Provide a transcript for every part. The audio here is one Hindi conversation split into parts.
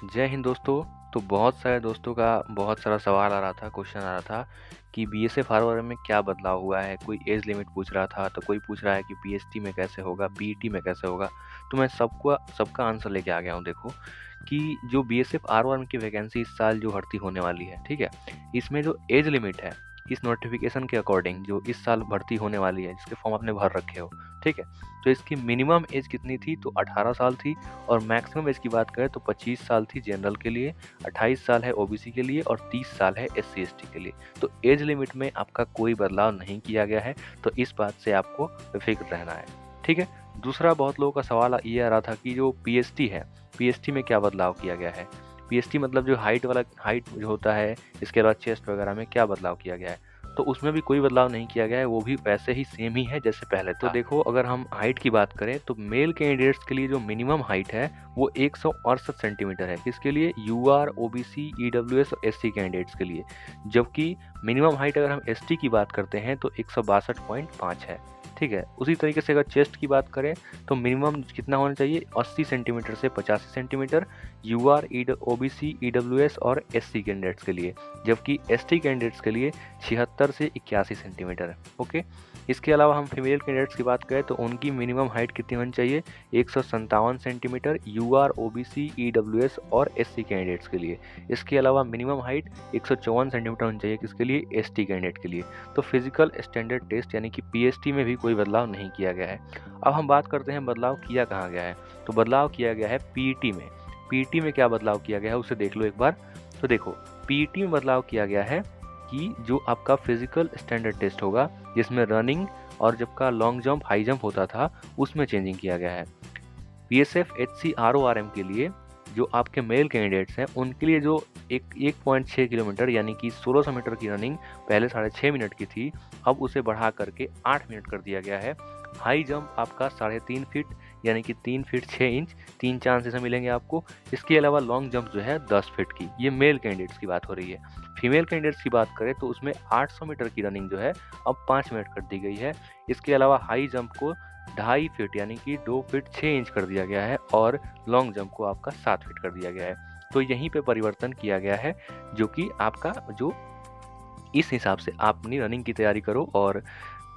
जय हिंद दोस्तों। तो बहुत सारे दोस्तों का बहुत सारा सवाल आ रहा था, क्वेश्चन आ रहा था कि बीएसएफ आरओआर में क्या बदलाव हुआ है। कोई एज लिमिट पूछ रहा था, तो कोई पूछ रहा है कि पीएसटी में कैसे होगा, पीईटी में कैसे होगा। तो मैं सबका आंसर लेके आ गया हूँ। देखो कि जो बीएसएफ आरओआर की वैकेंसी इस साल जो भर्ती होने वाली है, ठीक है, इसमें जो एज लिमिट है इस नोटिफिकेशन के अकॉर्डिंग जो इस साल भर्ती होने वाली है, जिसके फॉर्म आपने भर रखे हो, ठीक है, तो इसकी मिनिमम एज कितनी थी? तो 18 साल थी। और मैक्सिमम एज की बात करें तो 25 साल थी जनरल के लिए, 28 साल है ओबीसी के लिए और 30 साल है एससी एसटी के लिए। तो एज लिमिट में आपका कोई बदलाव नहीं किया गया है, तो इस बात से आपको बेफिक्र रहना है, ठीक है। दूसरा, बहुत लोगों का सवाल ये आ रहा था कि जो पीएसटी है, पीएसटी में क्या बदलाव किया गया है। पीएसटी मतलब जो हाइट जो होता है, इसके अलावा चेस्ट वगैरह में क्या बदलाव किया गया है। तो उसमें भी कोई बदलाव नहीं किया गया है, वो भी वैसे ही सेम ही है जैसे पहले था। तो देखो, अगर हम हाइट की बात करें तो मेल कैंडिडेट्स के लिए जो मिनिमम हाइट है वो 168 सेंटीमीटर है। किसके लिए? यूआर, ओबीसी, ईडब्ल्यूएस और एससी कैंडिडेट्स के लिए। जबकि मिनिमम हाइट अगर हम एसटी की बात करते हैं तो 162.5 है, ठीक है। उसी तरीके से अगर चेस्ट की बात करें तो मिनिमम कितना होना चाहिए? 80 सेंटीमीटर से 85 सेंटीमीटर यूआर, ओबीसी, ईडब्ल्यूएस और एससी कैंडिडेट्स के लिए। जबकि एसटी कैंडिडेट्स के लिए 76 से 81 सेंटीमीटर है, ओके। इसके अलावा हम फीमेल कैंडिडेट्स की बात करें तो उनकी मिनिमम हाइट कितनी होनी चाहिए? 157 सेंटीमीटर यूआर, ओबीसी, ईडब्ल्यूएस और एससी कैंडिडेट्स के लिए। इसके अलावा मिनिमम हाइट 154 सेंटीमीटर होनी चाहिए किसके लिए? एसटी कैंडिडेट के लिए। तो फिजिकल स्टैंडर्ड टेस्ट यानी कि पीएसटी में भी कोई बदलाव नहीं किया गया है। अब हम बात करते हैं बदलाव किया कहाँ गया है। तो बदलाव किया गया है पीईटी में। पीईटी में क्या बदलाव किया गया है उसे देख लो एक बार। तो देखो, पीईटी में बदलाव किया गया है कि जो आपका फिजिकल स्टैंडर्ड टेस्ट होगा, जिसमें रनिंग और जब का लॉन्ग जंप, हाई जंप होता था, उसमें चेंजिंग किया गया है। बीएसएफ एचसी आरओआरएम के लिए जो आपके मेल कैंडिडेट्स हैं उनके लिए जो 1.6 किलोमीटर यानी कि 1600 मीटर की रनिंग पहले 6.5 मिनट की थी, अब उसे बढ़ा करके 8 मिनट कर दिया गया है। हाई जंप आपका 3.5 फीट यानी कि 3 फीट 6 इंच, 3 चांस से मिलेंगे आपको। इसके अलावा लॉन्ग जंप जो है 10 फीट की। ये मेल कैंडिडेट्स की बात हो रही है। फीमेल कैंडिडेट्स की बात करें तो उसमें 800 मीटर की रनिंग जो है अब 5 मिनट कर दी गई है। इसके अलावा हाई जंप को 2.5 फीट यानी कि 2 फीट 6 इंच कर दिया गया है और लॉन्ग जंप को आपका 7 फीट कर दिया गया है। तो यहीं पे परिवर्तन किया गया है, जो कि आपका जो इस हिसाब से आप अपनी रनिंग की तैयारी करो और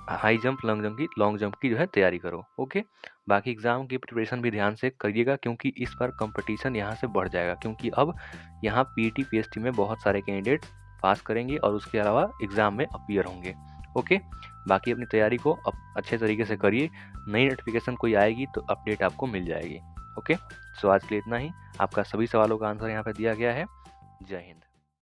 हाई जंप, लॉन्ग जंप की जो है तैयारी करो, ओके। बाकी एग्ज़ाम की प्रिपरेशन भी ध्यान से करिएगा, क्योंकि इस बार कंपटीशन यहाँ से बढ़ जाएगा, क्योंकि अब यहाँ पीटी पीएसटी में बहुत सारे कैंडिडेट्स पास करेंगे और उसके अलावा एग्ज़ाम में अपीयर होंगे, ओके। बाकी अपनी तैयारी को अच्छे तरीके से करिए। नई नोटिफिकेशन कोई आएगी तो अपडेट आपको मिल जाएगी, ओके। सो आज के लिए इतना ही। आपका सभी सवालों का आंसर यहाँ पे दिया गया है। जय हिंद।